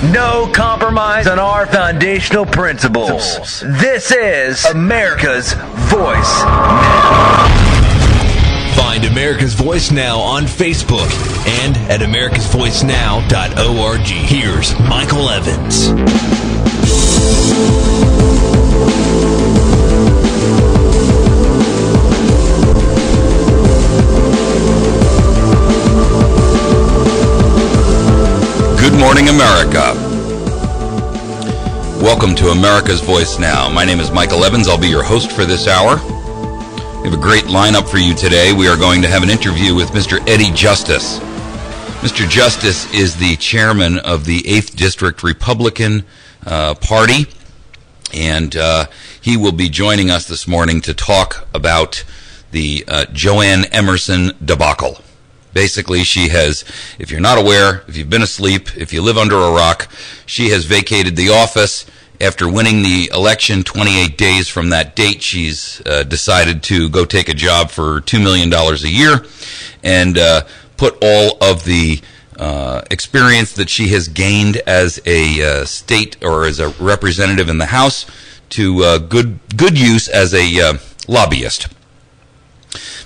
No compromise on our foundational principles. This is America's Voice Now. Find America's Voice Now on Facebook and at americasvoicenow.org. Here's Michael Evans. Good morning, America. Welcome to America's Voice Now. My name is Michael Evans. I'll be your host for this hour. We have a great lineup for you today. We are going to have an interview with Mr. Eddy Justice. Mr. Justice is the chairman of the 8th District Republican Party, and he will be joining us this morning to talk about the Jo Ann Emerson debacle. Basically, she has, if you're not aware, if you've been asleep, if you live under a rock, she has vacated the office. After winning the election 28 days from that date, she's decided to go take a job for $2 million a year and put all of the experience that she has gained as a state or as a representative in the House to good use as a lobbyist.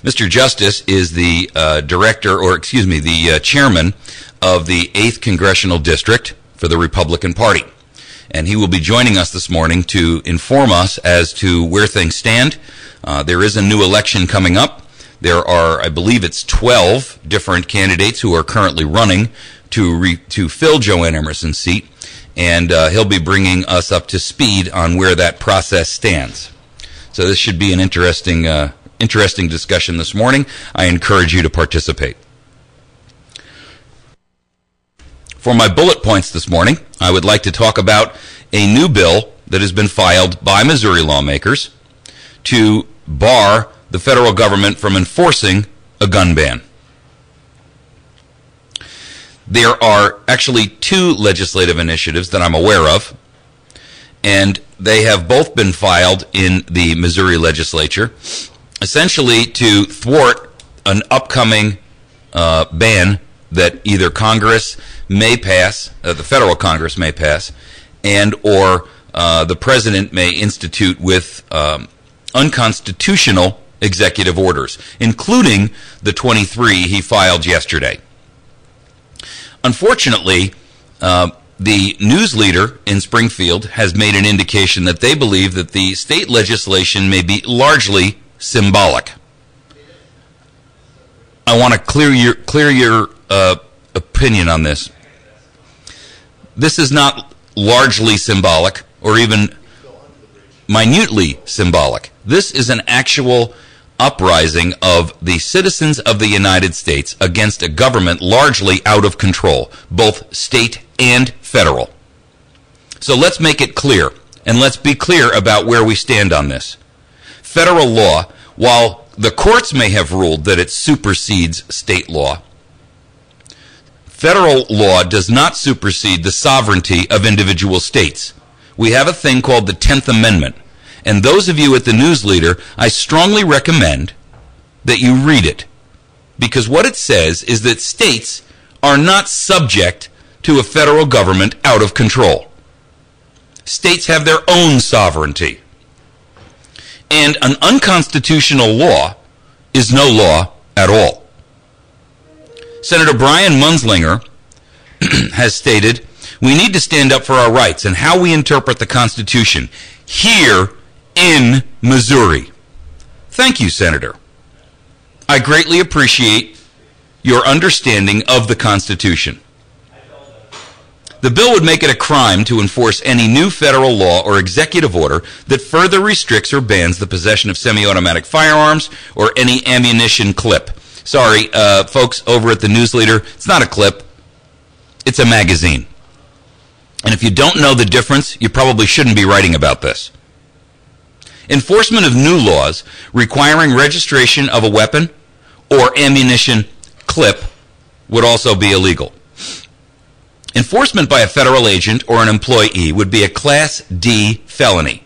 Mr. Justice is the the chairman of the 8th Congressional District for the Republican Party. And he will be joining us this morning to inform us as to where things stand. There is a new election coming up. There are, I believe it's 12 different candidates who are currently running to fill Jo Ann Emerson's seat. And he'll be bringing us up to speed on where that process stands. So this should be an interesting discussion this morning. I encourage you to participate. For my bullet points this morning, I would like to talk about a new bill that has been filed by Missouri lawmakers to bar the federal government from enforcing a gun ban. There are actually two legislative initiatives that I'm aware of, and they have both been filed in the Missouri legislature, essentially to thwart an upcoming ban that either Congress may pass, the federal Congress may pass, and or the president may institute with unconstitutional executive orders, including the 23 he filed yesterday. Unfortunately, the news leader in Springfield has made an indication that they believe that the state legislation may be largely symbolic. I want to clear your opinion on this. This is not largely symbolic or even minutely symbolic. This is an actual uprising of the citizens of the United States against a government largely out of control, both state and federal. So let's make it clear, and let's be clear about where we stand on this. Federal law, while the courts may have ruled that it supersedes state law, federal law does not supersede the sovereignty of individual states. We have a thing called the 10th Amendment. And those of you at the News Leader, I strongly recommend that you read it. Because what it says is that states are not subject to a federal government out of control. States have their own sovereignty. And an unconstitutional law is no law at all. Senator Brian Munzlinger has stated, we need to stand up for our rights and how we interpret the Constitution here in Missouri. Thank you, Senator. I greatly appreciate your understanding of the Constitution. The bill would make it a crime to enforce any new federal law or executive order that further restricts or bans the possession of semi-automatic firearms or any ammunition clip. Sorry, folks over at the News Leader, it's not a clip. It's a magazine. And if you don't know the difference, you probably shouldn't be writing about this. Enforcement of new laws requiring registration of a weapon or ammunition clip would also be illegal. Enforcement by a federal agent or an employee would be a Class D felony.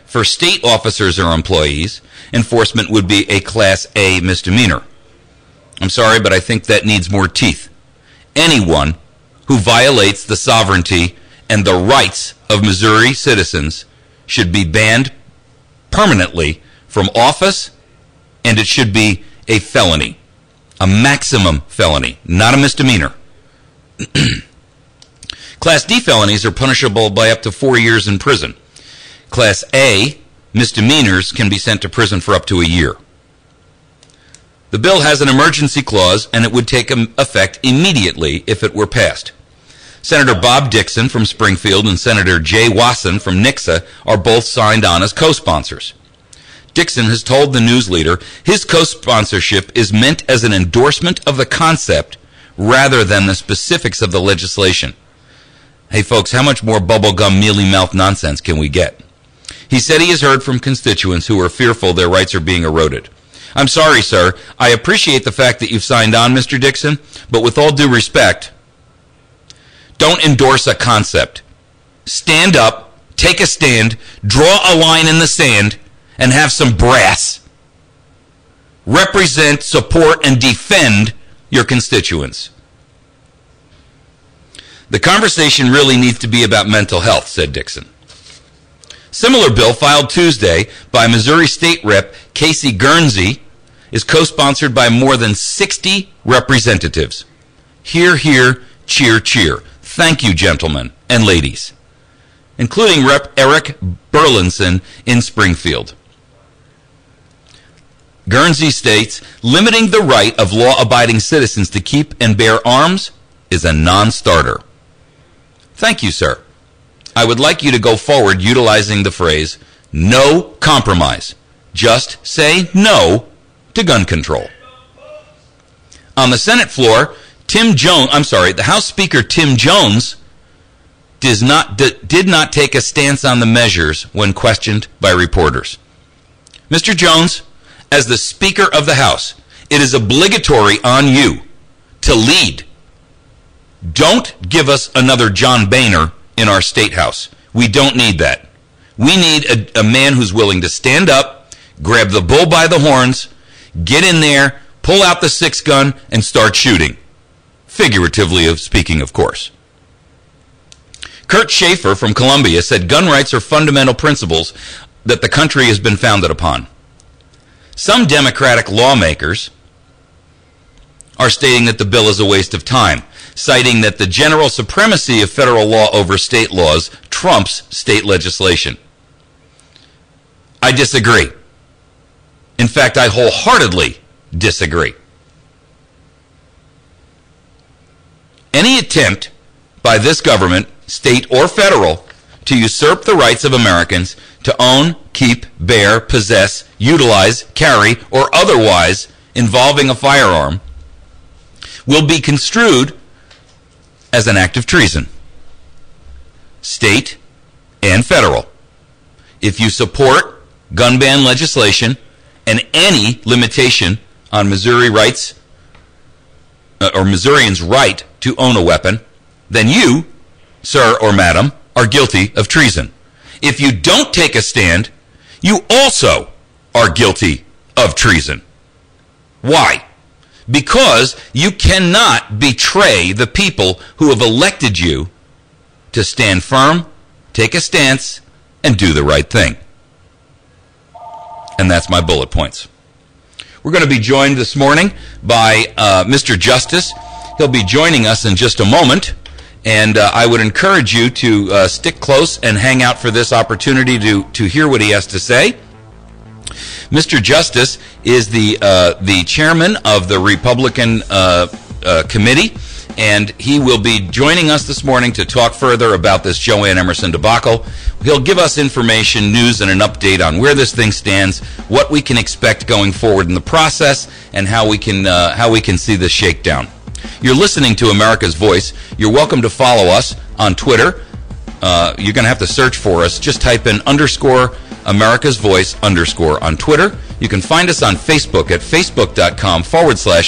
For state officers or employees, enforcement would be a Class A misdemeanor. I'm sorry, but I think that needs more teeth. Anyone who violates the sovereignty and the rights of Missouri citizens should be banned permanently from office, and it should be a felony, a maximum felony, not a misdemeanor. Class D felonies are punishable by up to 4 years in prison. Class A misdemeanors can be sent to prison for up to a year. The bill has an emergency clause, and it would take effect immediately if it were passed. Senator Bob Dixon from Springfield and Senator Jay Wasson from Nixa are both signed on as co-sponsors. Dixon has told the news leader his co-sponsorship is meant as an endorsement of the concept rather than the specifics of the legislation. Hey folks, how much more bubblegum mealy-mouthed nonsense can we get? He said he has heard from constituents who are fearful their rights are being eroded. I'm sorry, sir. I appreciate the fact that you've signed on, Mr. Dixon, but with all due respect, don't endorse a concept. Stand up, take a stand, draw a line in the sand, and have some brass. Represent, support, and defend your constituents. The conversation really needs to be about mental health, said Dixon. Similar bill filed Tuesday by Missouri State Rep. Casey Guernsey is co-sponsored by more than 60 representatives. Hear, hear, cheer, cheer. Thank you, gentlemen and ladies, including Rep. Eric Burlinson in Springfield. Guernsey states, limiting the right of law-abiding citizens to keep and bear arms is a non-starter. Thank you, sir. I would like you to go forward utilizing the phrase, no compromise. Just say no to gun control. On the Senate floor, the House Speaker Tim Jones did not take a stance on the measures when questioned by reporters. Mr. Jones, as the Speaker of the House, it is obligatory on you to lead. Don't give us another John Boehner in our State House. We don't need that. We need a man who's willing to stand up, grab the bull by the horns, get in there, pull out the 6-gun, and start shooting. Figuratively of speaking, of course. Kurt Schaefer from Columbia said gun rights are fundamental principles that the country has been founded upon. Some Democratic lawmakers are stating that the bill is a waste of time, citing that the general supremacy of federal law over state laws trumps state legislation. I disagree. In fact, I wholeheartedly disagree. Any attempt by this government, state or federal, to usurp the rights of Americans to own, keep, bear, possess, utilize, carry, or otherwise involving a firearm will be construed as an act of treason, state and federal. If you support gun ban legislation and any limitation on Missouri rights or Missourians' right to own a weapon, then you, sir or madam, are guilty of treason. If you don't take a stand, you also are guilty of treason. Why? Because you cannot betray the people who have elected you to stand firm, take a stance, and do the right thing. And that's my bullet points. We're going to be joined this morning by Mr. Justice. He'll be joining us in just a moment. And I would encourage you to stick close and hang out for this opportunity to hear what he has to say. Mr. Justice is the chairman of the Republican committee, and he will be joining us this morning to talk further about this Jo Ann Emerson debacle. He'll give us information, news, and an update on where this thing stands, what we can expect going forward in the process, and how we can see this shakedown. You're listening to America's Voice. You're welcome to follow us on Twitter. You're going to have to search for us. Just type in _ America's Voice _ on Twitter. You can find us on Facebook at facebook.com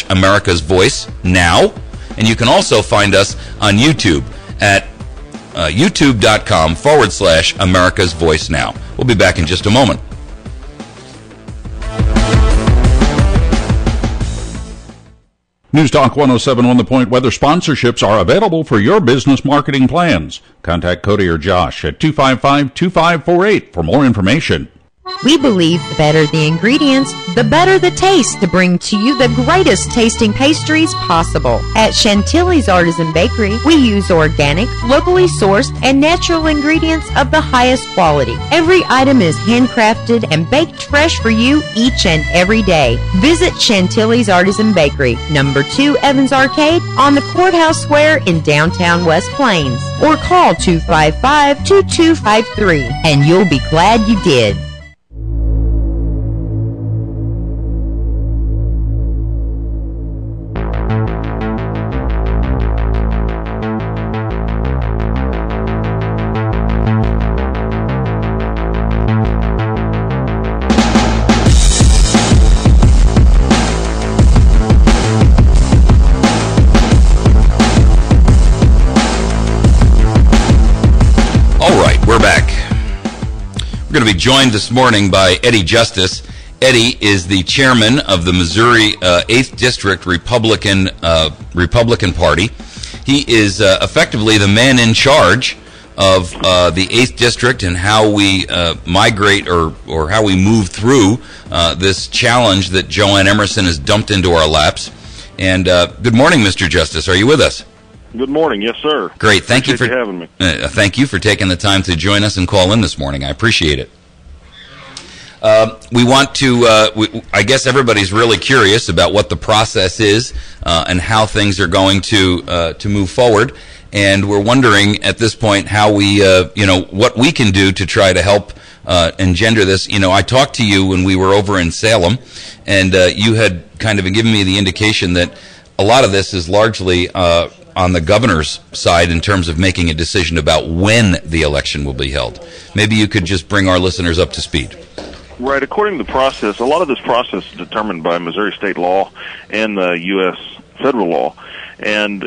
/ America's Voice Now. And you can also find us on YouTube at youtube.com / America's Voice Now. We'll be back in just a moment. News Talk 107 The Point weather sponsorships are available for your business marketing plans. Contact Cody or Josh at 255-2548 for more information. We believe the better the ingredients, the better the taste to bring to you the greatest tasting pastries possible. At Chantilly's Artisan Bakery, we use organic, locally sourced, and natural ingredients of the highest quality. Every item is handcrafted and baked fresh for you each and every day. Visit Chantilly's Artisan Bakery, number 2 Evans Arcade on the Courthouse Square in downtown West Plains, or call 255-2253, and you'll be glad you did. We're going to be joined this morning by Eddy Justice. Eddy is the chairman of the Missouri 8th District Republican Party. He is effectively the man in charge of the 8th District and how we migrate or how we move through this challenge that Jo Ann Emerson has dumped into our laps. And good morning, Mr. Justice. Are you with us? Good morning. Yes, sir. Great. Thank you for having me. Thank you for taking the time to join us and call in this morning. I appreciate it. We want to, I guess everybody's really curious about what the process is and how things are going to move forward. And we're wondering at this point how we, what we can do to try to help engender this. I talked to you when we were over in Salem, and you had kind of given me the indication that a lot of this is largely on the governor's side in terms of making a decision about when the election will be held. Maybe you could just bring our listeners up to speed. Right. According to the process, a lot of this process is determined by Missouri state law and the U.S. federal law. And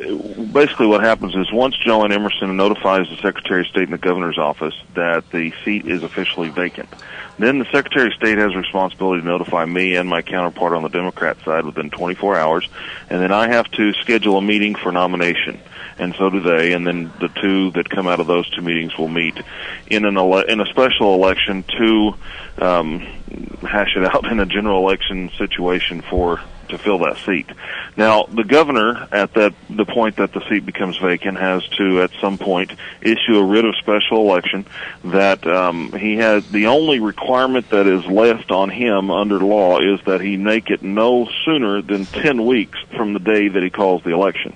basically what happens is once Jo Ann Emerson notifies the Secretary of State and the governor's office that the seat is officially vacant, then the Secretary of State has a responsibility to notify me and my counterpart on the Democrat side within 24 hours, and then I have to schedule a meeting for nomination. And so do they, and then the two that come out of those two meetings will meet in a special election to hash it out in a general election situation to fill that seat. Now, the governor, at the point that the seat becomes vacant, has to, at some point, issue a writ of special election that he has. The only requirement that is left on him under law is that he make it no sooner than 10 weeks from the day that he calls the election.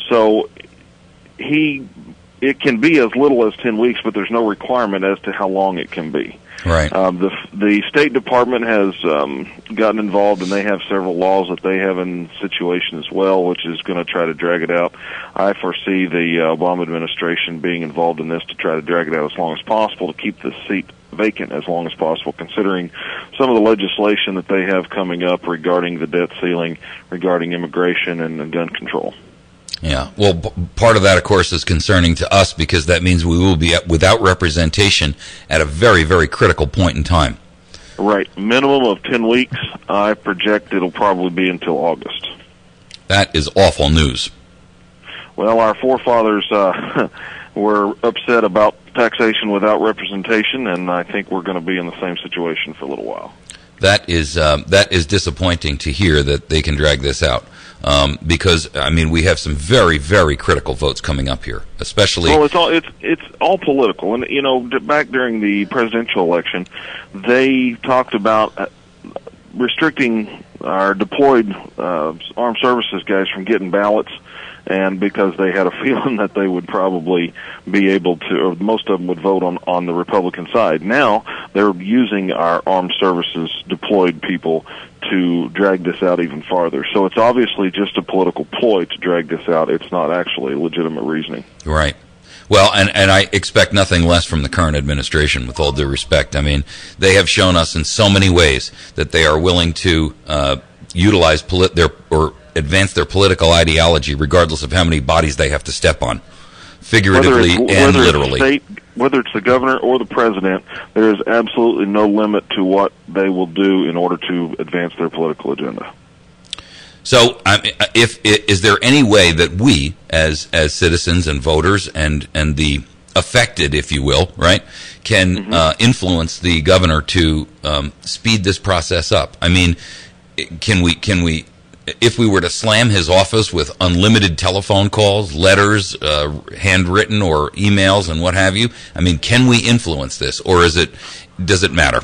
So it can be as little as 10 weeks, but there's no requirement as to how long it can be. Right. The State Department has gotten involved, and they have several laws that they have in situation as well, which is going to try to drag it out. I foresee the Obama administration being involved in this to try to drag it out as long as possible to keep the seat vacant as long as possible, considering some of the legislation that they have coming up regarding the debt ceiling, regarding immigration and gun control. Yeah, well, part of that, of course, is concerning to us because that means we will be without representation at a very, very critical point in time. Right. Minimum of 10 weeks. I project it'll probably be until August. That is awful news. Well, our forefathers were upset about taxation without representation, and I think we're going to be in the same situation for a little while. That is disappointing to hear that they can drag this out. Because we have some very, very critical votes coming up here, especially. Well, it's all political, and back during the presidential election, they talked about restricting our deployed armed services guys from getting ballots, and because they had a feeling that they would probably be able to, or most of them would vote on the Republican side. Now they're using our armed services deployed people to drag this out even farther. So it's obviously just a political ploy to drag this out. It's not actually legitimate reasoning. Right. Well, and I expect nothing less from the current administration, with all due respect. I mean, they have shown us in so many ways that they are willing to utilize advance their political ideology regardless of how many bodies they have to step on, figuratively and literally. Whether it's the governor or the president, there is absolutely no limit to what they will do in order to advance their political agenda. So, is there any way that we, as citizens and voters and the affected, if you will, right, can influence the governor to speed this process up? I mean, can we, if we were to slam his office with unlimited telephone calls, letters, handwritten or emails and what have you, I mean, can we influence this, or does it matter?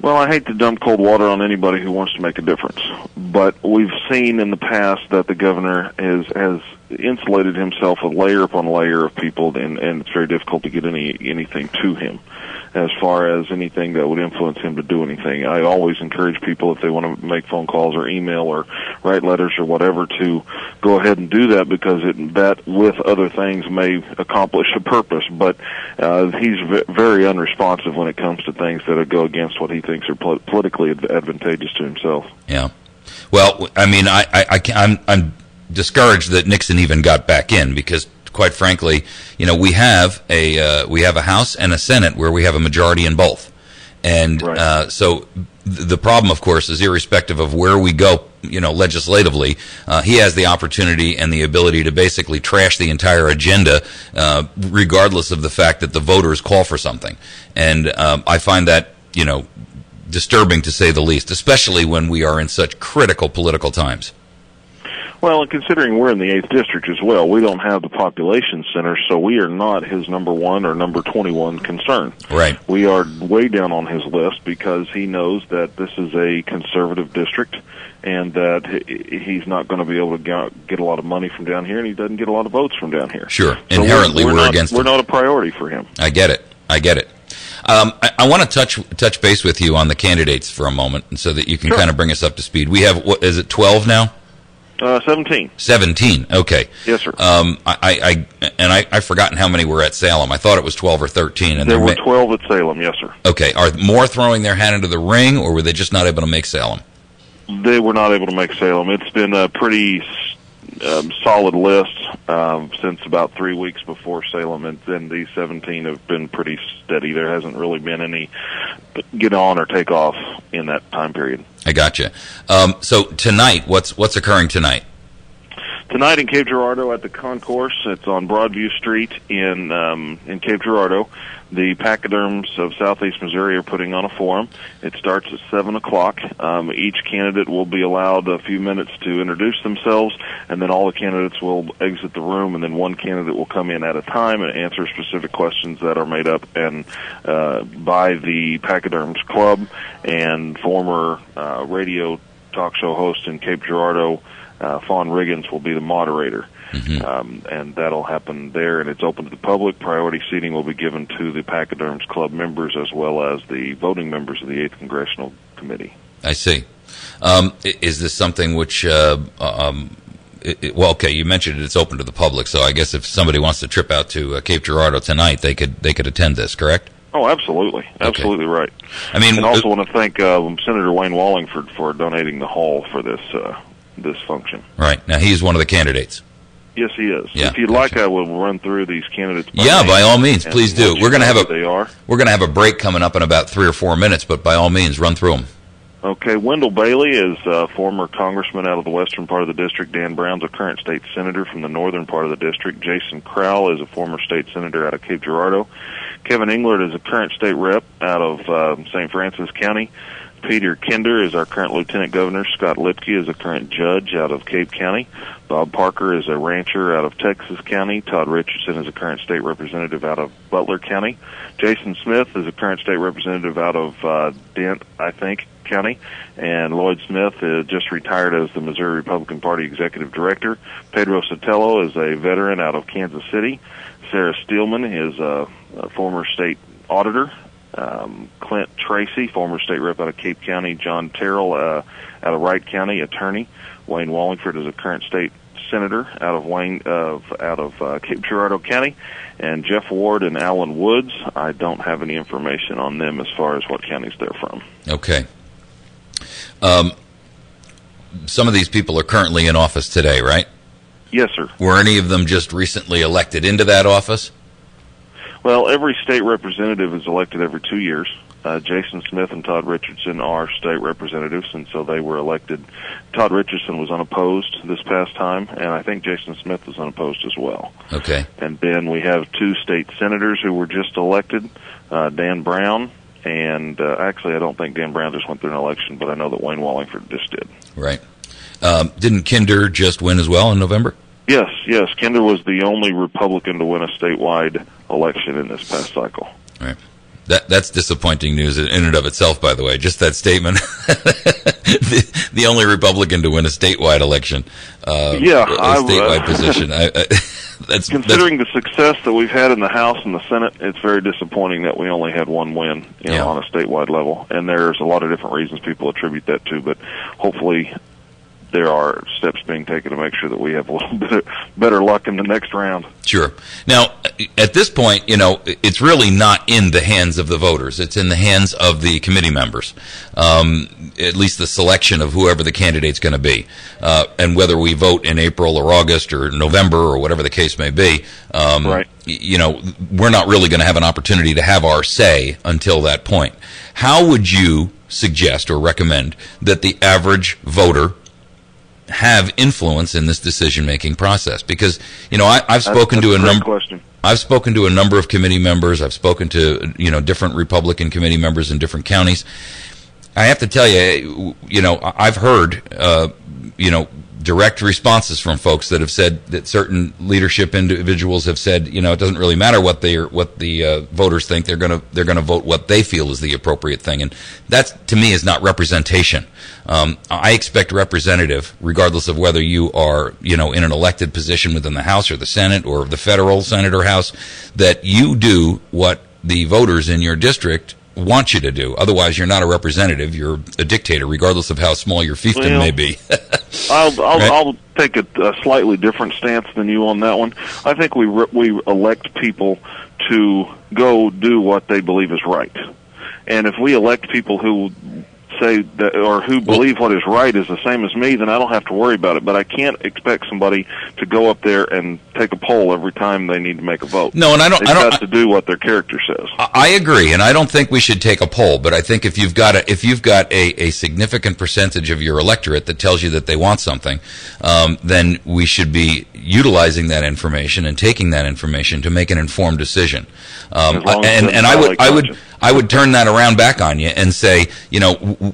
Well, I hate to dump cold water on anybody who wants to make a difference, but we've seen in the past that the governor has insulated himself a layer upon layer of people, and it's very difficult to get anything to him as far as anything that would influence him to do anything. I always encourage people, if they want to make phone calls or email or write letters or whatever, to go ahead and do that, because that, with other things, may accomplish a purpose. But he's very unresponsive when it comes to things that go against what he thinks are politically advantageous to himself. Yeah. Well, I mean, I'm discouraged that Nixon even got back in, because, quite frankly, you know, we have a House and a Senate where we have a majority in both, and so the problem, of course, is irrespective of where we go, you know, legislatively, he has the opportunity and the ability to basically trash the entire agenda, regardless of the fact that the voters call for something, and I find that, you know, disturbing to say the least, especially when we are in such critical political times. Well, and considering we're in the 8th District as well, we don't have the population center, so we are not his number 1 or number 21 concern. Right. We are way down on his list because he knows that this is a conservative district and that he's not going to be able to get a lot of money from down here, and he doesn't get a lot of votes from down here. Sure. So inherently, we're against it. We're not a priority for him. I get it. I want to touch base with you on the candidates for a moment, so that you can kind of bring us up to speed. We have, what is it, 12 now? 17. 17. Okay. Yes, sir. I've forgotten how many were at Salem. I thought it was 12 or 13. And there were 12 at Salem. Yes, sir. Okay. Are more throwing their hat into the ring, or were they just not able to make Salem? They were not able to make Salem. It's been a pretty solid list since about 3 weeks before Salem, and then these 17 have been pretty steady. There hasn't really been any get on or take off in that time period. I gotcha. So tonight, what's occurring tonight? Tonight in Cape Girardeau at the Concourse, it's on Broadview Street in Cape Girardeau. The pachyderms of Southeast Missouri are putting on a forum. It starts at 7 o'clock. Each candidate will be allowed a few minutes to introduce themselves, and then all the candidates will exit the room, and then one candidate will come in at a time and answer specific questions that are made up and by the Pachyderms Club and former radio talk show host in Cape Girardeau, Fawn Riggins, will be the moderator. And that'll happen there, and it's open to the public. Priority seating will be given to the Pachyderms Club members as well as the voting members of the 8th Congressional Committee. I see. Is this something which, well, okay, you mentioned it's open to the public, so I guess if somebody wants to trip out to Cape Girardeau tonight, they could attend this, correct? Oh, absolutely. Absolutely right. I mean, and also want to thank Senator Wayne Wallingford for donating the hall for this function. Right. Now, he's one of the candidates. Yes, he is. Yeah, if you'd like, I will run through these candidates. By all means, please do. We're going to have they are. We're going to have a break coming up in about 3 or 4 minutes, but by all means, run through them. Okay, Wendell Bailey is a former congressman out of the western part of the district. Dan Brown's a current state senator from the northern part of the district. Jason Crowell is a former state senator out of Cape Girardeau. Kevin Englert is a current state rep out of St. Francis County. Peter Kinder is our current lieutenant governor. Scott Lipke is a current judge out of Cape County. Bob Parker is a rancher out of Texas County. Todd Richardson is a current state representative out of Butler County. Jason Smith is a current state representative out of Dent, I think, County. And Lloyd Smith just retired as the Missouri Republican Party executive director. Pedro Sotelo is a veteran out of Kansas City. Sarah Steelman is a former state auditor. Clint Tracy, former state rep out of Cape County. John Terrell out of Wright County, attorney. Wayne Wallingford is a current state senator out of Cape Girardeau County. And Jeff Ward and Alan Woods, I don't have any information on them as far as what counties they're from. Okay. Some of these people are currently in office today, right? Yes, sir. Were any of them just recently elected into that office? Well, every state representative is elected every 2 years. Jason Smith and Todd Richardson are state representatives, and so they were elected. Todd Richardson was unopposed this past time, and I think Jason Smith was unopposed as well. Okay. And then we have 2 state senators who were just elected, Dan Brown, and actually I don't think Dan Brown just went through an election, but I know that Wayne Wallingford just did. Right. Didn't Kinder just win as well in November? Yes. Kinder was the only Republican to win a statewide election in this past cycle. Right. That's disappointing news in and of itself, by the way. Just that statement. the only Republican to win a statewide election. A statewide position. Considering the success that we've had in the House and the Senate, it's very disappointing that we only had one win on a statewide level. And there's a lot of different reasons people attribute that to, but hopefully there are steps being taken to make sure that we have a little bit better luck in the next round. Sure. Now, at this point, it's really not in the hands of the voters. It's in the hands of the committee members, at least the selection of whoever the candidate's going to be. And whether we vote in April or August or November or whatever the case may be, right. We're not really going to have an opportunity to have our say until that point. How would you suggest or recommend that the average voter have influence in this decision-making process? Because I've spoken to a number. I've spoken to a number of committee members. I've spoken to different Republican committee members in different counties. I have to tell you, I've heard direct responses from folks that have said that certain leadership individuals have said, it doesn't really matter what the voters think. They're going to vote what they feel is the appropriate thing, and that to me is not representation. I expect representative, regardless of whether you are in an elected position within the House or the Senate or the federal Senate or House, that you do what the voters in your district want you to do. Otherwise, you're not a representative. You're a dictator, regardless of how small your fiefdom may be. I'll take a slightly different stance than you on that one. I think we elect people to go do what they believe is right, and if we elect people who say that or who believe what is right is the same as me, then I don't have to worry about it. But I can't expect somebody to go up there and take a poll every time they need to make a vote. No, and I don't have to do what their character says. I agree, and I don't think we should take a poll. But I think if you've got a significant percentage of your electorate that tells you that they want something, then we should be utilizing that information and taking that information to make an informed decision. I would turn that around back on you and say,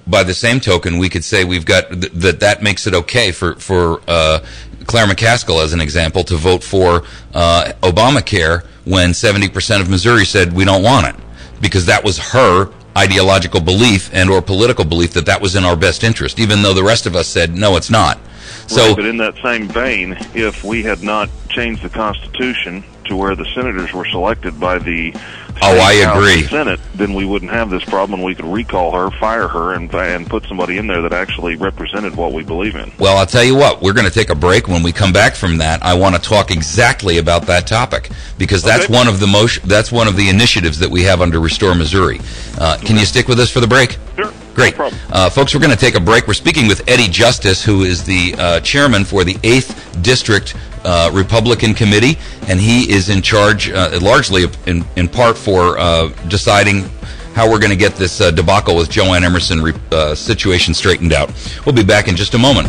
by the same token, we could say we've got that makes it okay for Claire McCaskill, as an example, to vote for Obamacare when 70% of Missouri said we don't want it, because that was her ideological belief and or political belief that was in our best interest, even though the rest of us said no, it's not. Right, but in that same vein, if we had not changed the Constitution to where the senators were selected by the Senate, then we wouldn't have this problem, and we could recall her, fire her, and put somebody in there that actually represented what we believe in. Well, I'll tell you what, we're going to take a break. When we come back from that, I want to talk exactly about that topic, because that's one of the initiatives that we have under Restore Missouri. Can you stick with us for the break? Sure. Great. No problem. Folks, we're going to take a break. We're speaking with Eddy Justice, who is the chairman for the 8th District Republican Committee, and he is in charge largely in part for deciding how we're going to get this debacle with Jo Ann Emerson situation straightened out. We'll be back in just a moment.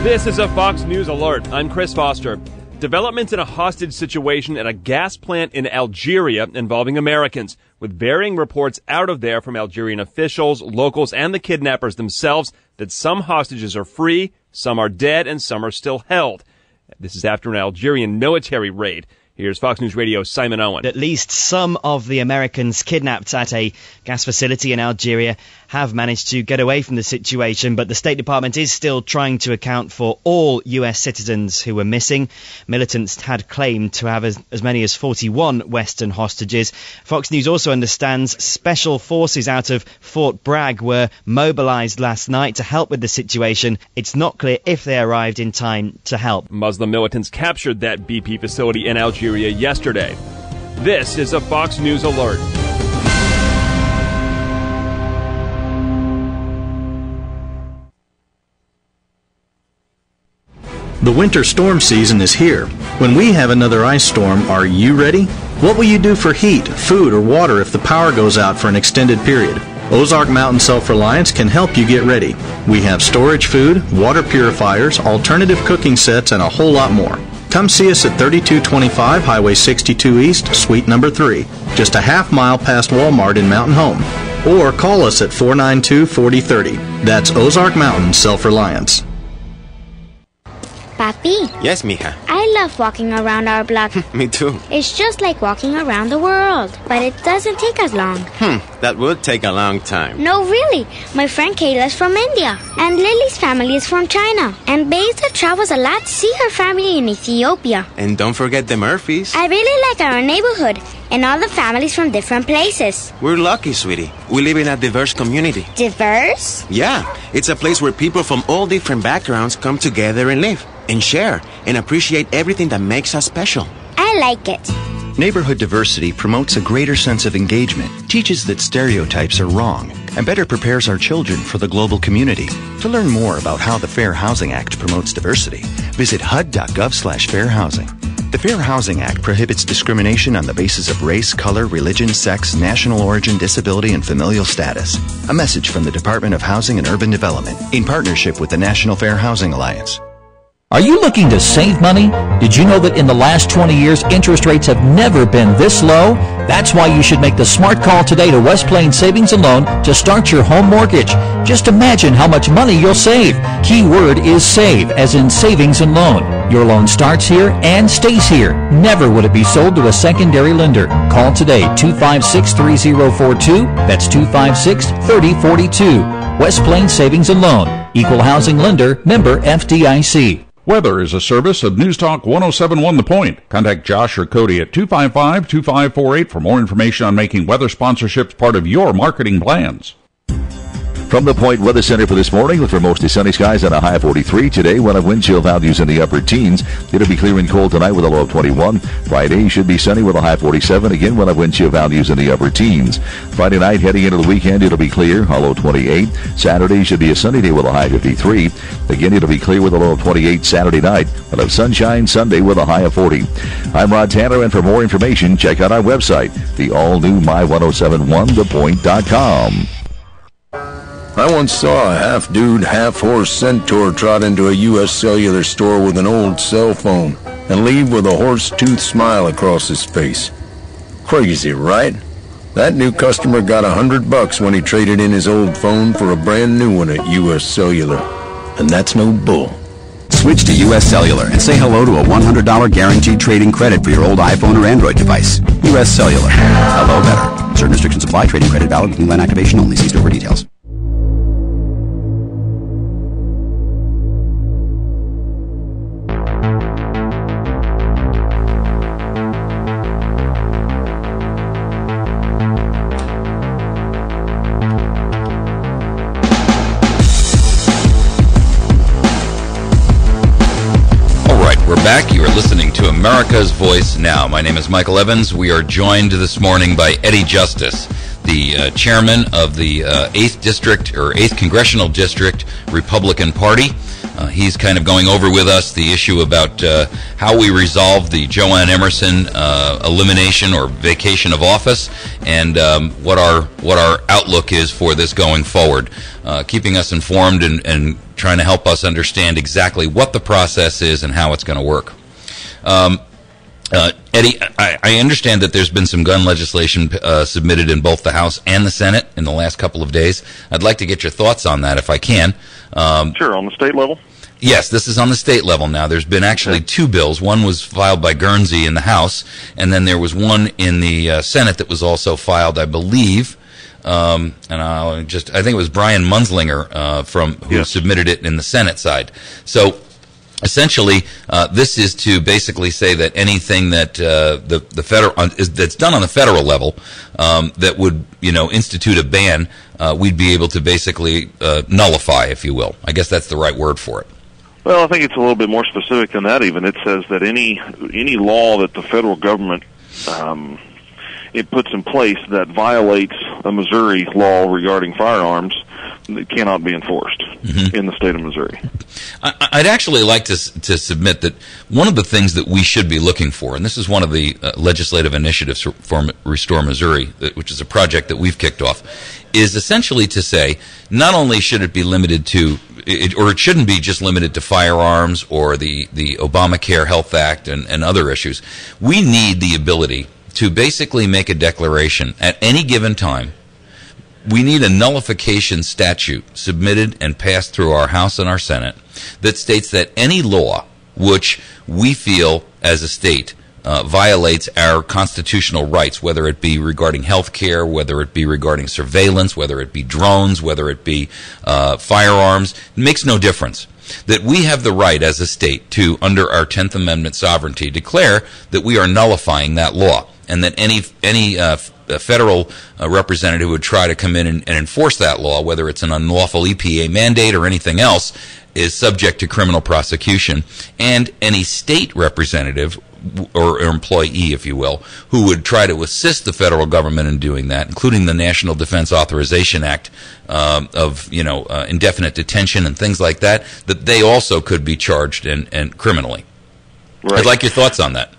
This is a Fox News Alert. I'm Chris Foster. Developments in a hostage situation at a gas plant in Algeria involving Americans, with varying reports out of there from Algerian officials, locals, and the kidnappers themselves that some hostages are free, some are dead, and some are still held. This is after an Algerian military raid. Here's Fox News Radio's Simon Owen. At least some of the Americans kidnapped at a gas facility in Algeria have managed to get away from the situation, but the State Department is still trying to account for all U.S. citizens who were missing. Militants had claimed to have as many as 41 Western hostages. Fox News also understands special forces out of Fort Bragg were mobilized last night to help with the situation. It's not clear if they arrived in time to help. Muslim militants captured that BP facility in Algeria yesterday. This is a Fox News Alert. The winter storm season is here. When we have another ice storm, are you ready? What will you do for heat, food, or water if the power goes out for an extended period? Ozark Mountain Self-Reliance can help you get ready. We have storage food, water purifiers, alternative cooking sets, and a whole lot more. Come see us at 3225 Highway 62 East, Suite number 3, just a half mile past Walmart in Mountain Home. Or call us at 492-4030. That's Ozark Mountain Self-Reliance. Papi. Yes, mija. I love walking around our block. Me too. It's just like walking around the world, but it doesn't take as long. That would take a long time. No, really. My friend Kayla's from India, and Lily's family is from China. And Beza travels a lot to see her family in Ethiopia. And don't forget the Murphys. I really like our neighborhood, and all the families from different places. We're lucky, sweetie. We live in a diverse community. Diverse? Yeah. It's a place where people from all different backgrounds come together and live, and share, and appreciate everything that makes us special. I like it. Neighborhood diversity promotes a greater sense of engagement, teaches that stereotypes are wrong, and better prepares our children for the global community. To learn more about how the Fair Housing Act promotes diversity, visit HUD.gov/Fair Housing. The Fair Housing Act prohibits discrimination on the basis of race, color, religion, sex, national origin, disability, and familial status. A message from the Department of Housing and Urban Development in partnership with the National Fair Housing Alliance. Are you looking to save money? Did you know that in the last 20 years, interest rates have never been this low? That's why you should make the smart call today to West Plains Savings and Loan to start your home mortgage. Just imagine how much money you'll save. Key word is save, as in savings and loan. Your loan starts here and stays here. Never would it be sold to a secondary lender. Call today, 256-3042. That's 256-3042. West Plains Savings and Loan. Equal housing lender, member FDIC. Weather is a service of News Talk 107.1 The Point. Contact Josh or Cody at 255-2548 for more information on making weather sponsorships part of your marketing plans. From the Point Weather Center for this morning, with for mostly sunny skies and a high of 43. Today, we'll have wind chill values in the upper teens. It'll be clear and cold tonight with a low of 21. Friday should be sunny with a high of 47. Again, we'll have wind chill values in the upper teens. Friday night, heading into the weekend, it'll be clear, a low of 28. Saturday should be a sunny day with a high of 53. Again, it'll be clear with a low of 28 Saturday night. We'll have sunshine Sunday with a high of 40. I'm Rod Tanner, and for more information, check out our website, the all-new my1071thepoint.com. I once saw a half-dude, half-horse centaur trot into a U.S. Cellular store with an old cell phone and leave with a horse-tooth smile across his face. Crazy, right? That new customer got $100 when he traded in his old phone for a brand new one at U.S. Cellular. And that's no bull. Switch to U.S. Cellular and say hello to a $100 guaranteed trade-in credit for your old iPhone or Android device. U.S. Cellular. Hello better. Certain restrictions apply. Trade-in credit valid with new line activation only. See store for details. Back, you are listening to America's Voice Now. My name is Michael Evans. We are joined this morning by Eddy Justice, the chairman of the 8th District, or 8th Congressional District Republican Party. He's kind of going over with us the issue about how we resolve the Jo Ann Emerson elimination or vacation of office, and what our outlook is for this going forward, keeping us informed and trying to help us understand exactly what the process is and how it's going to work. Eddy, I understand that there's been some gun legislation submitted in both the House and the Senate in the last couple of days. I'd like to get your thoughts on that if I can. Sure, on the state level? Yes, this is on the state level now. There's been actually two bills. One was filed by Guernsey in the House, and then there was one in the Senate that was also filed, I believe. And I think it was Brian Munslinger who submitted it in the Senate side. So essentially, this is to basically say that anything that the federal that's done on the federal level that would institute a ban, we'd be able to basically nullify, if you will. I guess that's the right word for it. Well, I think it's a little bit more specific than that. Even it says that any law that the federal government it puts in place that violates a Missouri law regarding firearms, cannot be enforced in the state of Missouri. I'd actually like to submit that one of the things that we should be looking for, and this is one of the legislative initiatives for Restore Missouri, which is a project that we've kicked off, is essentially to say not only should it be limited to, or it shouldn't be just limited to firearms or the Obamacare Health Act and other issues. We need the ability to basically make a declaration at any given time. We need a nullification statute submitted and passed through our House and our Senate that states that any law which we feel as a state violates our constitutional rights, whether it be regarding health care, whether it be regarding surveillance, whether it be drones, whether it be firearms, it makes no difference. That we have the right as a state to, under our 10th Amendment sovereignty, declare that we are nullifying that law, and that any federal representative would try to come in and enforce that law, whether it's an unlawful EPA mandate or anything else, is subject to criminal prosecution. And any state representative or employee, if you will, who would try to assist the federal government in doing that, including the National Defense Authorization Act of indefinite detention and things like that, that they also could be charged and criminally. Right. I'd like your thoughts on that.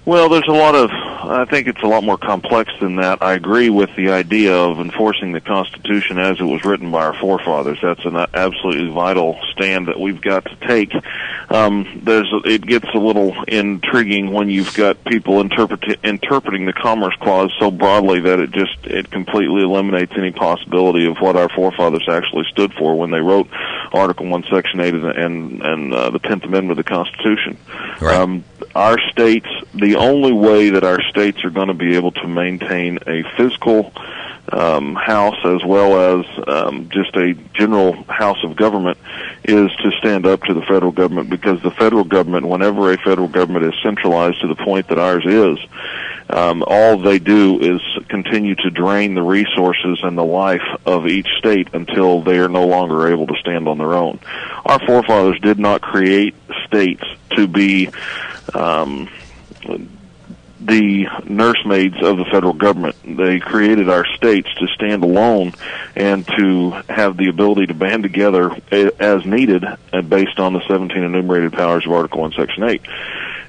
Well, I think it's a lot more complex than that. I agree with the idea of enforcing the Constitution as it was written by our forefathers. That's an absolutely vital stand that we've got to take. It gets a little intriguing when you've got people interpreting the Commerce Clause so broadly that it completely eliminates any possibility of what our forefathers actually stood for when they wrote Article 1, Section 8 and the 10th Amendment of the Constitution. Right. Our states, the only way that our states are going to be able to maintain a physical house as well as just a general house of government is to stand up to the federal government, because the federal government, whenever a federal government is centralized to the point that ours is, all they do is continue to drain the resources and the life of each state until they are no longer able to stand on their own. Our forefathers did not create states to be the nursemaids of the federal government. They created our states to stand alone and to have the ability to band together as needed and based on the 17 enumerated powers of Article 1, Section 8.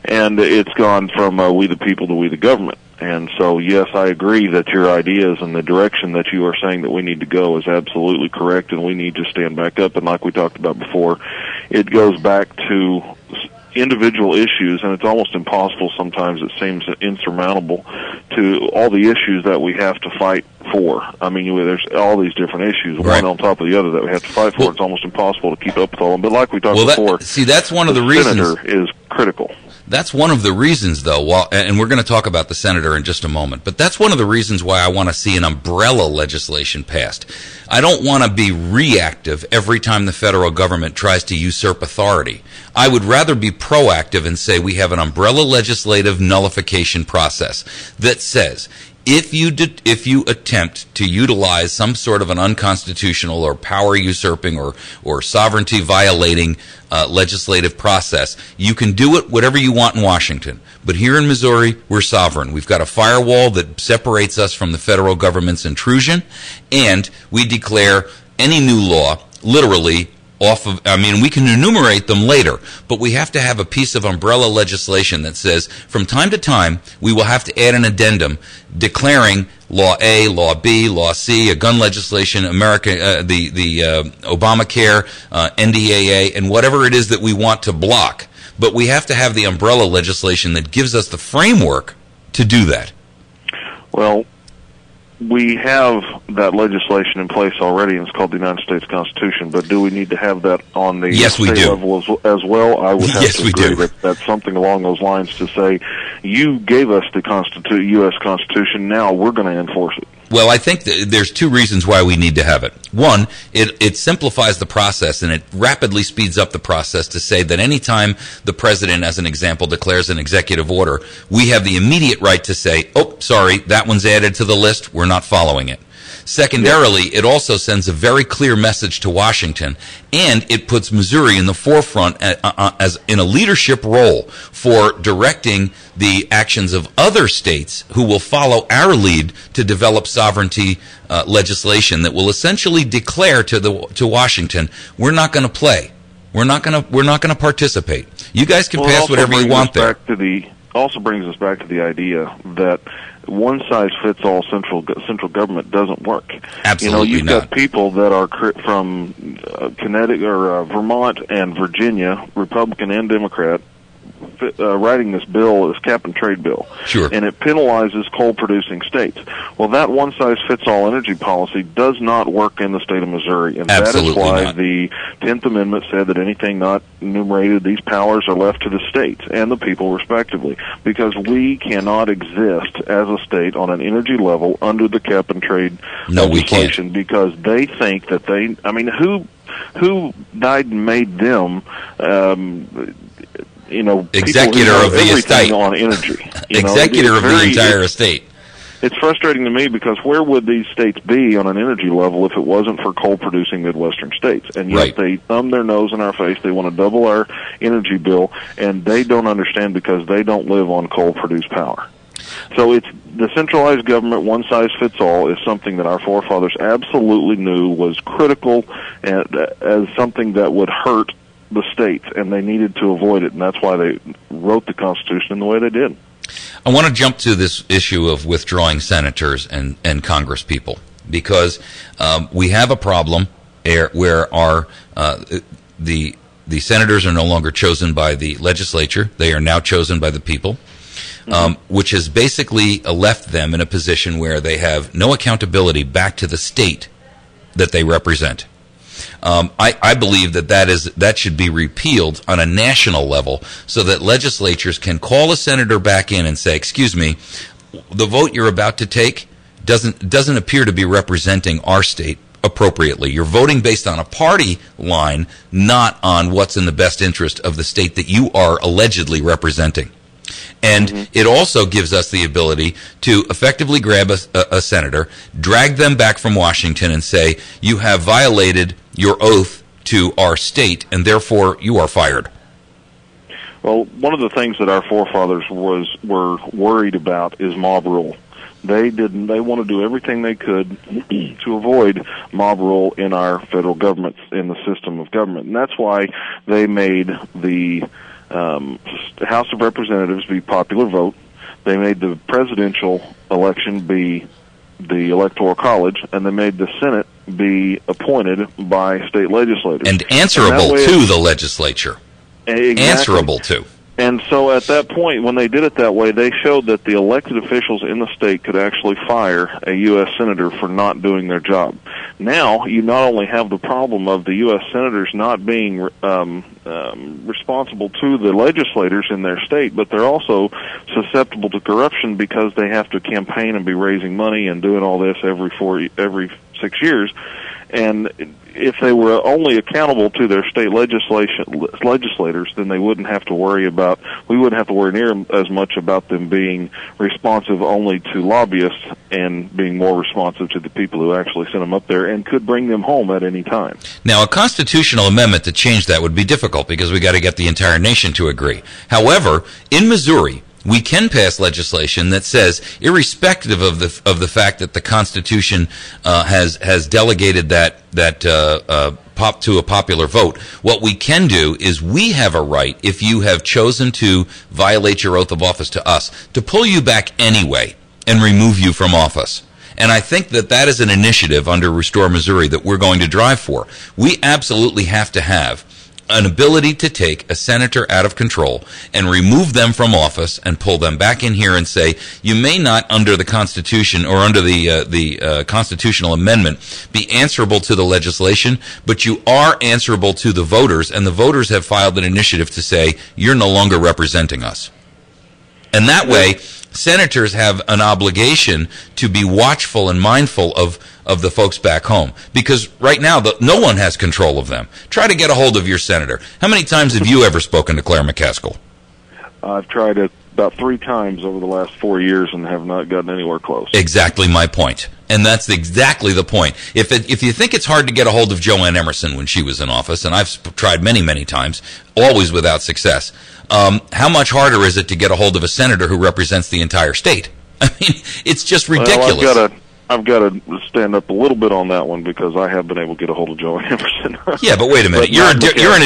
And it's gone from we the people to we the government. And so, yes, I agree that your ideas and the direction that you are saying that we need to go is absolutely correct, and we need to stand back up. And like we talked about before, it goes back to individual issues, and it's almost impossible sometimes, it seems insurmountable, to all the issues that we have to fight for. I mean, there's all these different issues, one on top of the other, that we have to fight for. It's almost impossible to keep up with all of them. But like we talked before, that's one of the reasons. The senator is critical. That's one of the reasons, though, and we're going to talk about the senator in just a moment, but that's one of the reasons why I want to see an umbrella legislation passed. I don't want to be reactive every time the federal government tries to usurp authority. I would rather be proactive and say we have an umbrella legislative nullification process that says, if you attempt to utilize some sort of an unconstitutional or power usurping or sovereignty violating legislative process, you can do it whatever you want in Washington. But here in Missouri, we're sovereign. We've got a firewall that separates us from the federal government's intrusion, and we declare any new law literally we can enumerate them later, but we have to have a piece of umbrella legislation that says from time to time we will have to add an addendum declaring Law A, Law B, Law C, a gun legislation, the Obamacare, NDAA, and whatever it is that we want to block. But we have to have the umbrella legislation that gives us the framework to do that. Well, we have that legislation in place already, and it's called the United States Constitution, but do we need to have that on the state level as well? I would have to agree that that's something along those lines to say, you gave us the U.S. Constitution, now we're going to enforce it. Well, I think there's two reasons why we need to have it. One, it simplifies the process, and it rapidly speeds up the process to say that any time the president, as an example, declares an executive order, we have the immediate right to say, oh, sorry, that one's added to the list, we're not following it. Secondarily, it also sends a very clear message to Washington, and it puts Missouri in the forefront as in a leadership role for directing the actions of other states who will follow our lead to develop sovereignty legislation that will essentially declare to Washington, we're not going to play. We're not going to participate. You guys can pass whatever you want there. Also brings us back to the idea that one-size-fits-all central government doesn't work. Absolutely you've not. got people that are from Connecticut or Vermont and Virginia, Republican and Democrat, writing this bill, this cap-and-trade bill. Sure. And it penalizes coal-producing states. Well, that one-size-fits-all energy policy does not work in the state of Missouri, and Absolutely that is why not. the 10th Amendment said that anything not enumerated, these powers are left to the states and the people respectively, because we cannot exist as a state on an energy level under the cap-and-trade legislation, because they think that who died and made them executor of the estate on energy. Executor of the entire estate. It's frustrating to me because where would these states be on an energy level if it wasn't for coal-producing Midwestern states? And yet they thumb their nose in our face. They want to double our energy bill, and they don't understand because they don't live on coal-produced power. So it's the centralized government, one-size-fits-all, is something that our forefathers absolutely knew was critical as something that would hurt the states, and they needed to avoid it, and that's why they wrote the Constitution in the way they did. I want to jump to this issue of withdrawing senators and Congress people, because we have a problem where the senators are no longer chosen by the legislature. They are now chosen by the people, which has basically left them in a position where they have no accountability back to the state that they represent. I believe that should be repealed on a national level so that legislatures can call a senator back in and say, excuse me, the vote you're about to take doesn't appear to be representing our state appropriately. You're voting based on a party line, not on what's in the best interest of the state that you are allegedly representing. And it also gives us the ability to effectively grab a senator, drag them back from Washington, and say, you have violated your oath to our state, and therefore you are fired. Well, one of the things that our forefathers were worried about is mob rule. They want to do everything they could to avoid mob rule in our federal government, in the system of government. And that's why they made the House of Representatives be popular vote. They made the presidential election be the Electoral College, and they made the Senate be appointed by state legislators. And answerable to the legislature. Exactly. Answerable to. And so at that point, when they did it that way, they showed that the elected officials in the state could actually fire a U.S. senator for not doing their job. Now, you not only have the problem of the U.S. senators not being responsible to the legislators in their state, but they're also susceptible to corruption because they have to campaign and be raising money and doing all this every 6 years. And if they were only accountable to their state legislators, then we wouldn't have to worry near as much about them being responsive only to lobbyists and being more responsive to the people who actually sent them up there and could bring them home at any time. Now, a constitutional amendment to change that would be difficult because we got to get the entire nation to agree. However, in Missouri, we can pass legislation that says, irrespective of the fact that the Constitution has delegated that to a popular vote, what we can do is we have a right, if you have chosen to violate your oath of office to us, to pull you back anyway and remove you from office. And I think that is an initiative under Restore Missouri that we're going to drive for. We absolutely have to have an ability to take a senator out of control and remove them from office and pull them back in here and say, you may not, under the Constitution or under the constitutional amendment, be answerable to the legislation, but you are answerable to the voters, and the voters have filed an initiative to say, you're no longer representing us. And that way, senators have an obligation to be watchful and mindful of the folks back home. Because right now, no one has control of them. Try to get a hold of your senator. How many times have you ever spoken to Claire McCaskill? I've tried it about 3 times over the last 4 years and have not gotten anywhere close. Exactly my point. And that's exactly the point. If you think it's hard to get a hold of Jo Ann Emerson when she was in office, and I've tried many, many times, always without success, how much harder is it to get a hold of a senator who represents the entire state? I mean, it's just ridiculous. Well, I've got to stand up a little bit on that one because I have been able to get a hold of Jo Ann Emerson. Yeah, but wait a minute. You're in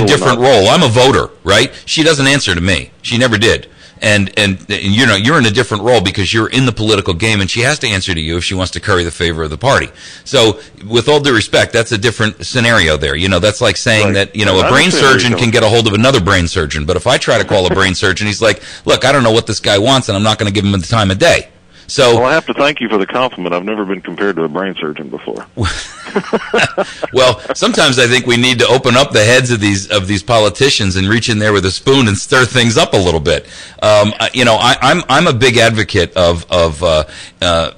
a different role. I'm a voter, right? She doesn't answer to me. She never did. And you know, you're in a different role because you're in the political game, and she has to answer to you if she wants to curry the favor of the party. So, with all due respect, that's a different scenario there. You know, that's like saying that, you know, a brain surgeon can get a hold of another brain surgeon, but if I try to call a brain surgeon, he's like, look, I don't know what this guy wants, and I'm not going to give him the time of day. So, well, I have to thank you for the compliment. I've never been compared to a brain surgeon before. Well, sometimes I think we need to open up the heads of these politicians and reach in there with a spoon and stir things up a little bit. You know, I'm a big advocate of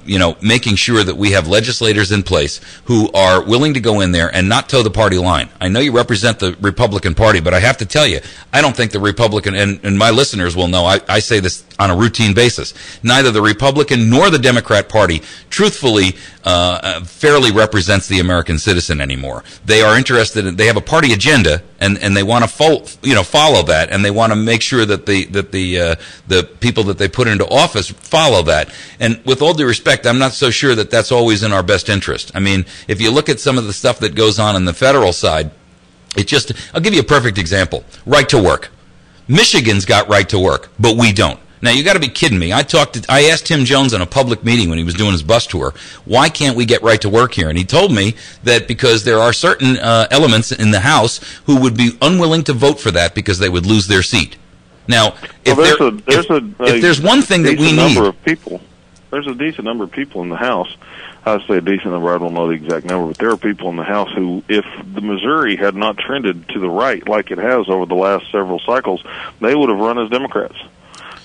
you know, making sure that we have legislators in place who are willing to go in there and not toe the party line. I know you represent the Republican Party, but I have to tell you, I don't think the Republican, and my listeners will know, I say this on a routine basis, neither the Republican nor the Democrat Party truthfully fairly represents the American citizen anymore. They are interested in, they have a party agenda, and they want to follow that, and they want to make sure that the people that they put into office follow that. And with all due respect, I'm not so sure that that's always in our best interest. I mean, if you look at some of the stuff that goes on the federal side, I'll give you a perfect example. Right to work. Michigan's got right to work, but we don't. Now, you got to be kidding me. I asked Tim Jones in a public meeting when he was doing his bus tour, why can't we get right to work here? And he told me that because there are certain elements in the House who would be unwilling to vote for that because they would lose their seat. Now, if there's one thing that we need, there's a decent number of people in the House. I say a decent number. I don't know the exact number, but there are people in the House who, if the Missouri had not trended to the right like it has over the last several cycles, they would have run as Democrats.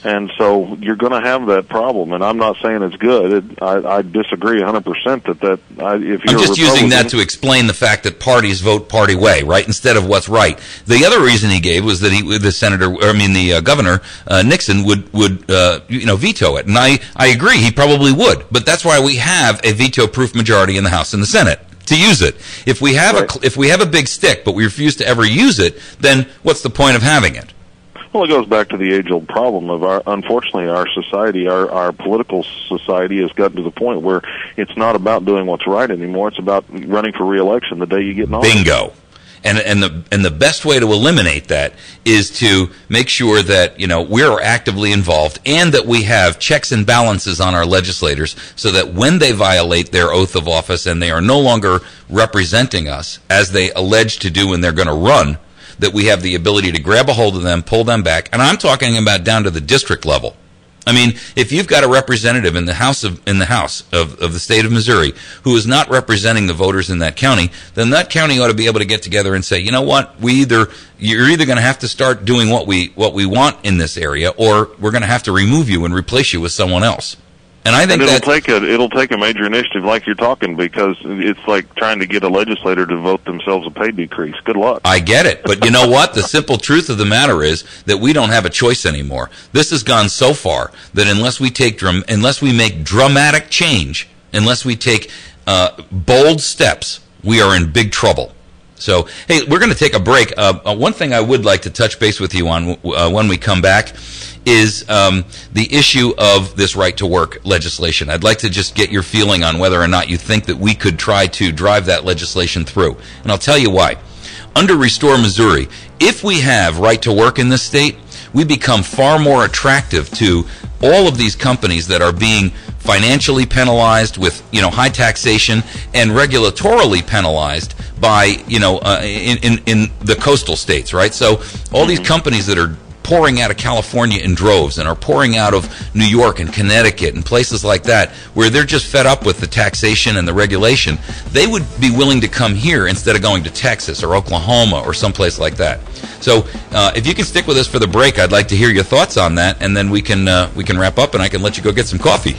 And so you're going to have that problem, and I'm not saying it's good. I disagree 100% that if you're I'm just using that to explain the fact that parties vote party way, right, instead of what's right. The other reason he gave was that the governor Nixon would veto it, and I agree he probably would, but that's why we have a veto-proof majority in the House and the Senate to use it. If we have a big stick, but we refuse to ever use it, then what's the point of having it? Well, it goes back to the age-old problem of unfortunately, our society, our political society has gotten to the point where it's not about doing what's right anymore. It's about running for re-election the day you get in office. Bingo. And the best way to eliminate that is to make sure that, you know, we're actively involved and that we have checks and balances on our legislators so that when they violate their oath of office and they are no longer representing us as they allege to do when they're going to run, that we have the ability to grab a hold of them, pull them back, and I'm talking about down to the district level. I mean, if you've got a representative in the House of the state of Missouri who is not representing the voters in that county, then that county ought to be able to get together and say, you know what, you're either going to have to start doing what we want in this area, or we're going to have to remove you and replace you with someone else. And I think it'll take a major initiative like you're talking, because it's like trying to get a legislator to vote themselves a pay decrease. Good luck. I get it. But you know what? The simple truth of the matter is that we don't have a choice anymore. This has gone so far that unless we make dramatic change, unless we take bold steps, we are in big trouble. So, hey, we're going to take a break. One thing I would like to touch base with you on when we come back is the issue of this right-to-work legislation. I'd like to just get your feeling on whether or not you think that we could try to drive that legislation through. And I'll tell you why. Under Restore Missouri, if we have right-to-work in this state, we become far more attractive to all of these companies that are being financially penalized with, high taxation and regulatorily penalized by, in the coastal states, right? So all these companies that are pouring out of California in droves and are pouring out of New York and Connecticut and places like that where they're just fed up with the taxation and the regulation, they would be willing to come here instead of going to Texas or Oklahoma or someplace like that. So if you can stick with us for the break, I'd like to hear your thoughts on that, and then we can wrap up and I can let you go get some coffee.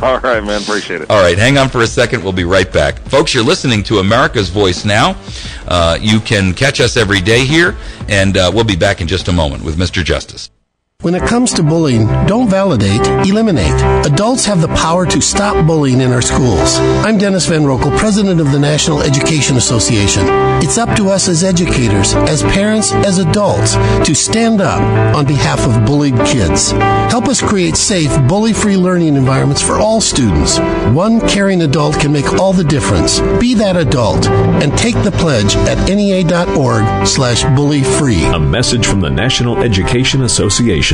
All right, man. Appreciate it. All right. Hang on for a second. We'll be right back. Folks, you're listening to America's Voice Now. You can catch us every day here, and we'll be back in just a moment with Mr. Justice. When it comes to bullying, don't validate, eliminate. Adults have the power to stop bullying in our schools. I'm Dennis Van Rokel, president of the National Education Association. It's up to us as educators, as parents, as adults, to stand up on behalf of bullied kids. Help us create safe, bully-free learning environments for all students. One caring adult can make all the difference. Be that adult and take the pledge at NEA.org/bully-free. A message from the National Education Association.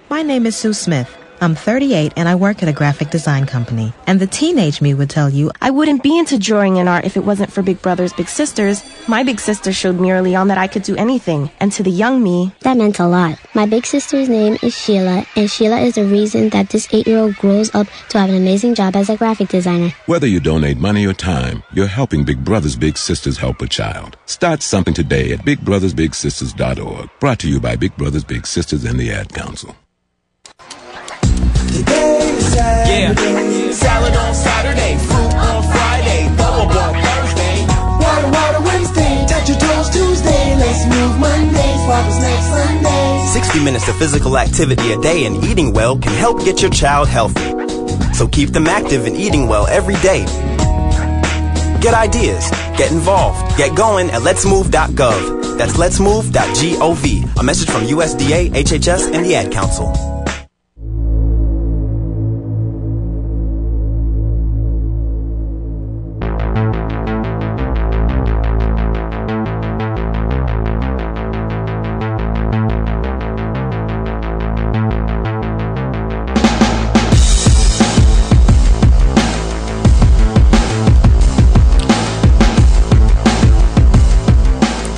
My name is Sue Smith. I'm 38 and I work at a graphic design company. And the teenage me would tell you, I wouldn't be into drawing and art if it wasn't for Big Brothers Big Sisters. My big sister showed me early on that I could do anything. And to the young me, that meant a lot. My big sister's name is Sheila, and Sheila is the reason that this 8-year-old grows up to have an amazing job as a graphic designer. Whether you donate money or time, you're helping Big Brothers Big Sisters help a child. Start something today at BigBrothersBigSisters.org. Brought to you by Big Brothers Big Sisters and the Ad Council. Today is Saturday. Salad on Saturday, fruit on Friday, bubble on Thursday, water Wednesday, touch your toes Tuesday, let's move Monday, swap us next Sunday. 60 minutes of physical activity a day and eating well can help get your child healthy. So keep them active and eating well every day. Get ideas, get involved, get going at letsmove.gov. That's letsmove.gov. A message from USDA, HHS, and the Ad Council.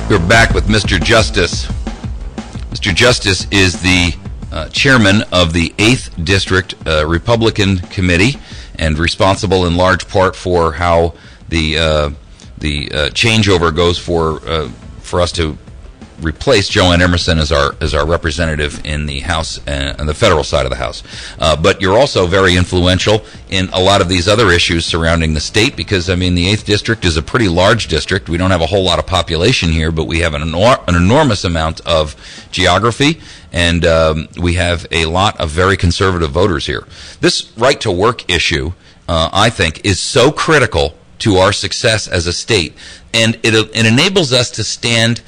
We're back with Mr. Justice. Mr. Justice is the chairman of the 8th District Republican Committee and responsible in large part for how the changeover goes for us to replace Jo Ann Emerson as our representative in the House and the federal side of the House. But you're also very influential in a lot of these other issues surrounding the state because, I mean, the 8th District is a pretty large district. We don't have a whole lot of population here, but we have an enormous amount of geography, and we have a lot of very conservative voters here. This right-to-work issue, I think, is so critical to our success as a state, and it enables us to stand.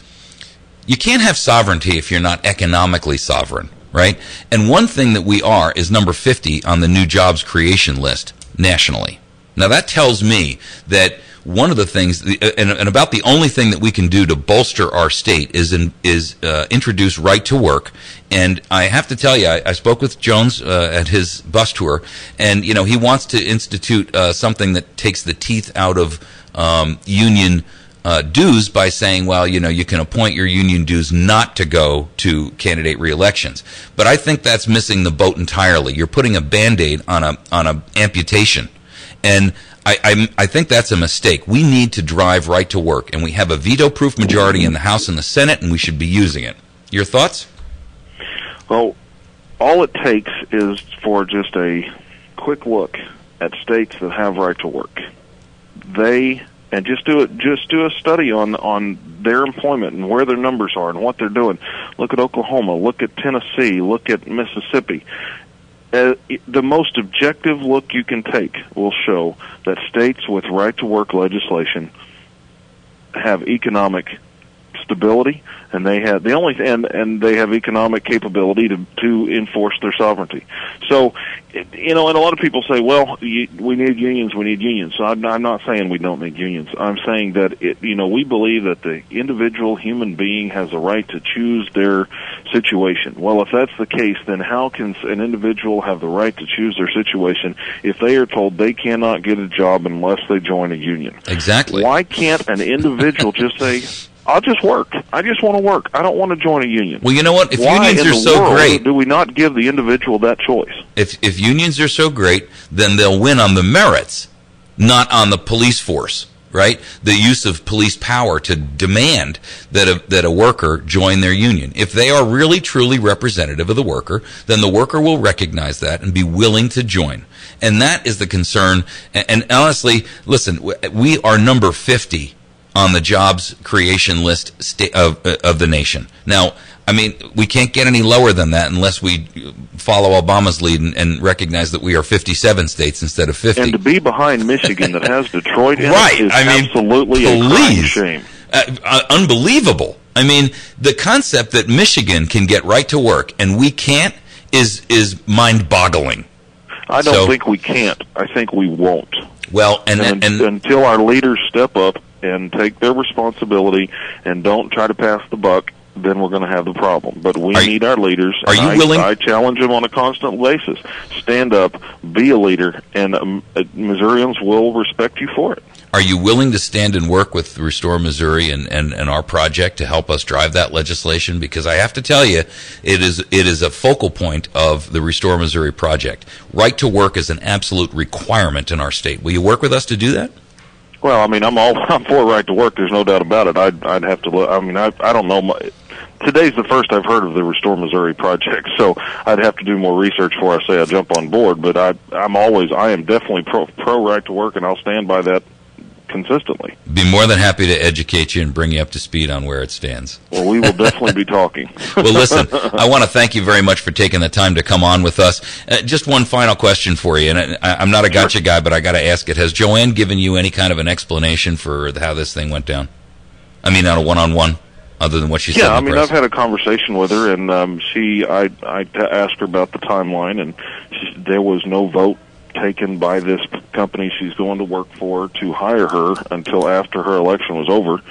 You can't have sovereignty if you're not economically sovereign, right? And one thing that we are is number 50 on the new jobs creation list nationally. Now that tells me that one of the things, and about the only thing that we can do to bolster our state is introduce right to work. And I have to tell you, I spoke with Jones at his bus tour, and he wants to institute something that takes the teeth out of union dues by saying, well, you can appoint your union dues not to go to candidate re-elections. But I think that's missing the boat entirely. You're putting a Band-Aid on a amputation. And I think that's a mistake. We need to drive right to work, and we have a veto-proof majority in the House and the Senate, and we should be using it. Your thoughts? Well, all it takes is for just a quick look at states that have right to work. And just do a study on their employment and where their numbers are and what they're doing. Look at Oklahoma, look at Tennessee, look at Mississippi. The most objective look you can take will show that states with right to work legislation have economic stability, and they have they have economic capability to enforce their sovereignty. So, and a lot of people say, well, we need unions. So I'm not saying we don't need unions. I'm saying that we believe that the individual human being has a right to choose their situation. Well, if that's the case, then how can an individual have the right to choose their situation if they are told they cannot get a job unless they join a union? Exactly. Why can't an individual just say, I'll just work. I just want to work. I don't want to join a union. Well, you know what? If Why unions in are the so world great, do we not give the individual that choice? If unions are so great, then they'll win on the merits, not on the police force, right? The use of police power to demand that a worker join their union. If they are really truly representative of the worker, then the worker will recognize that and be willing to join. And that is the concern. And honestly, listen, we are number 50 on the jobs creation list of the nation. Now, I mean, we can't get any lower than that unless we follow Obama's lead and recognize that we are 57 states instead of 50. And to be behind Michigan that has Detroit in right. it is please. absolutely a crying shame. Unbelievable. I mean, the concept that Michigan can get right to work and we can't is mind-boggling. I don't think we can't. I think we won't. Well, and until our leaders step up and take their responsibility and don't try to pass the buck, then we're going to have the problem. But we need our leaders. Are you willing? I challenge them on a constant basis. Stand up, be a leader, and Missourians will respect you for it. Are you willing to stand and work with Restore Missouri and our project to help us drive that legislation? Because I have to tell you, it is a focal point of the Restore Missouri project. Right to work is an absolute requirement in our state. Will you work with us to do that? Well, I mean, I'm for right to work. There's no doubt about it. I'd have to look. I mean, I don't know. Today's the first I've heard of the Restore Missouri project, so I'd have to do more research before I say I jump on board. But I am definitely pro right to work, and I'll stand by that consistently. Be more than happy to educate you and bring you up to speed on where it stands. Well, we will definitely be talking. Well, listen, I want to thank you very much for taking the time to come on with us. Just one final question for you, and I'm not a gotcha guy, but I got to ask it. Has Jo Ann given you any kind of an explanation for how this thing went down? I mean, on a one-on-one, other than what she said in the press? Yeah, I mean, I've had a conversation with her, and I asked her about the timeline, and there was no vote taken by this company she's going to work for to hire her until after her election was over.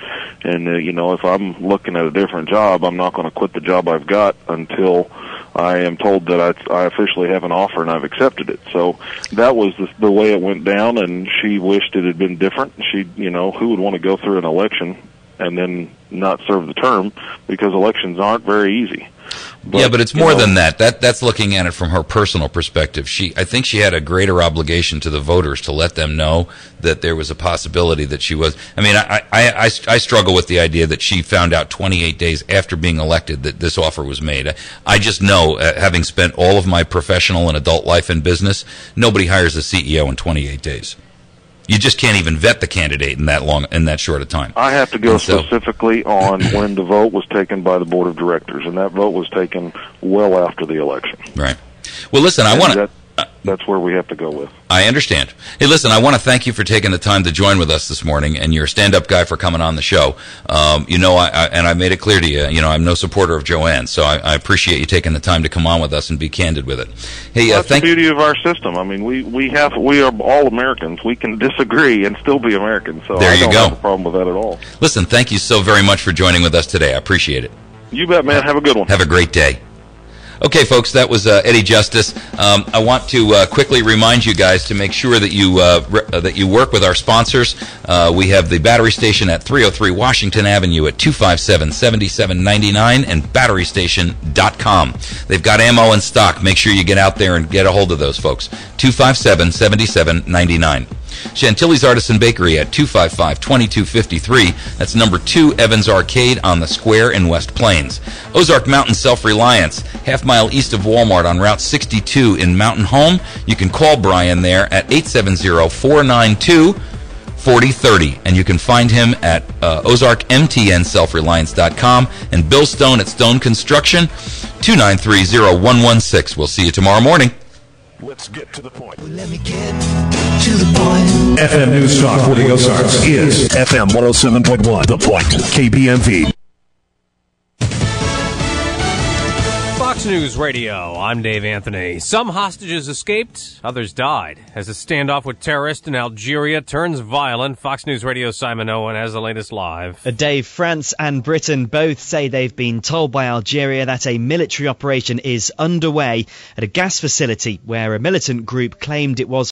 And, if I'm looking at a different job, I'm not going to quit the job I've got until I am told that I officially have an offer and I've accepted it. So that was the way it went down, and she wished it had been different. She, who would want to go through an election and then not serve the term, because elections aren't very easy. But it's more than that. That's looking at it from her personal perspective. I think she had a greater obligation to the voters to let them know that there was a possibility that she was. I mean, I struggle with the idea that she found out 28 days after being elected that this offer was made. I just know, having spent all of my professional and adult life in business, nobody hires a CEO in 28 days. You just can't even vet the candidate in that short a time. I have to go specifically on when the vote was taken by the board of directors, and that vote was taken well after the election. Right. Well, listen, that's where we have to go with. I understand. Hey, listen, I want to thank you for taking the time to join with us this morning, and you're a stand-up guy for coming on the show. I made it clear to you, I'm no supporter of Jo Ann, so I appreciate you taking the time to come on with us and be candid with it. Hey, that's the beauty of our system. I mean, we are all Americans. We can disagree and still be Americans. So I don't have a problem with that at all. Listen, thank you so very much for joining with us today. I appreciate it. You bet, man. Have a good one. Have a great day. Okay, folks, that was Eddy Justice. I want to quickly remind you guys to make sure that you work with our sponsors. We have the battery station at 303 Washington Avenue at 257-7799 and batterystation.com. They've got ammo in stock. Make sure you get out there and get a hold of those folks. 257-7799. Chantilly's Artisan Bakery at 255-2253. That's number 2 Evans Arcade on the Square in West Plains. Ozark Mountain Self-Reliance, half-mile east of Walmart on Route 62 in Mountain Home. You can call Brian there at 870-492-4030. And you can find him at OzarkMTNSelfreliance.com. And Bill Stone at Stone Construction, 293-0116. We'll see you tomorrow morning. Let's get to the point. Let me get to the point. FM News Talk for the Ozarks is FM 107.1 The Point, KBMV. Fox News Radio, I'm Dave Anthony. Some hostages escaped, others died. As a standoff with terrorists in Algeria turns violent, Fox News Radio Simon Owen has the latest live. Dave, France and Britain both say they've been told by Algeria that a military operation is underway at a gas facility where a militant group claimed it was